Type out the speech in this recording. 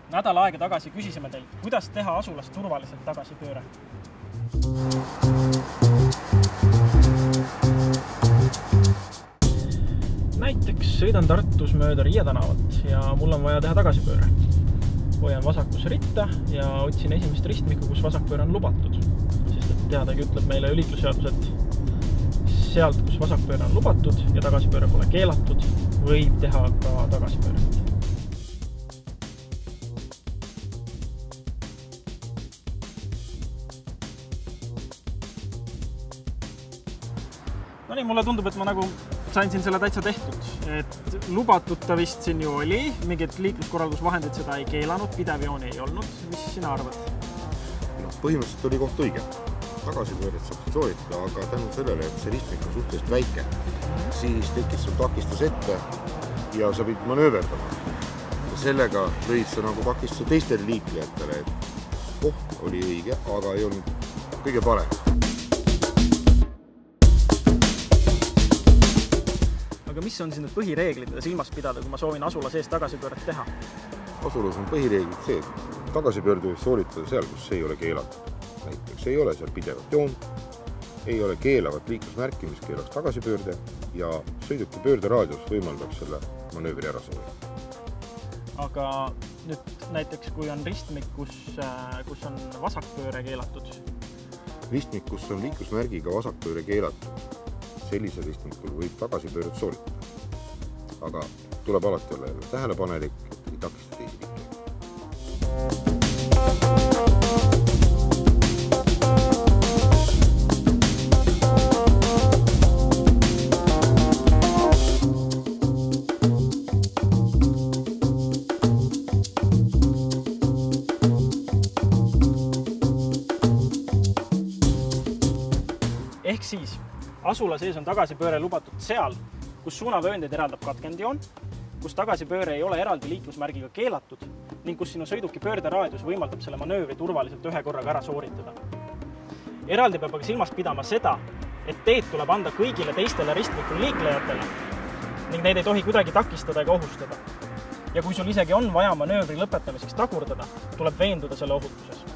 Nädal aega tagasi küsisime teilt, kuidas teha asulas turvaliselt tagasipööre. Näiteks sõidan Tartus mööda Riia tänavat ja mul on vaja teha tagasipööre. Hoian vasakus ritta ja otsin esimest ristmikku, kus vasakpööre on lubatud. Sest et teadagi ütleb meile liiklusseadus, et sealt, kus vasakpööre on lubatud ja tagasipööre pole keelatud, võib teha ka tagasipööret. No nii, mulle tundub, et ma nagu sain siin selle täitsa tehtud. Et lubatud ta vist siin ju oli, mingid liikluskorraldusvahendid seda ei keelanud, pidevjooni ei olnud. Mis sina arvad? No, põhimõtteliselt oli koht õige. Tagasipööret saab sooritada, aga tänu sellele, et see ristmik on suhteliselt väike, siis tekkis sul takistus ette ja sa pidid manööverdama. Ja sellega lõid sa nagu takistuse teistele liiklejatele, et koht oli õige, aga ei olnud kõige parem. Aga mis on siin need põhireeglid, mida silmas pidada, kui ma soovin asula sees tagasipööret teha? Asulas on põhireeglid see, et tagasipöörde võib sooritada seal, kus see ei ole keelatud. Näiteks ei ole seal pidevat joont, ei ole keelavat liiklusmärki, mis keelaks tagasipöörde ja sõiduki pöörderaadius võimaldab selle manöövri ära sooritada. Aga nüüd näiteks, kui on ristmik, kus on vasakpööre keelatud? Ristmik, kus on liiklusmärgiga vasakpööre keelatud. Sellise ristmikul võib tagasipööret sooritada. Aga tuleb alati olla tähelepanelik, et ei takista teisi liikleid. Ehk siis asula sees on tagasipööre lubatud seal, kus suunavööndeid eraldab katkendjoon, kus tagasipööre ei ole eraldi liiklusmärgiga keelatud ning kus sinu sõiduki pöörderaadius võimaldab selle manöövri turvaliselt ühe korraga ära sooritada. Eraldi peab aga silmas pidama seda, et teed tuleb anda kõigile teistele ristmikul liiklejatele ning neid ei tohi kuidagi takistada ega ohustada. Ja kui sul isegi on vaja manöövri lõpetamiseks tagurdada, tuleb veenduda selle ohutuses.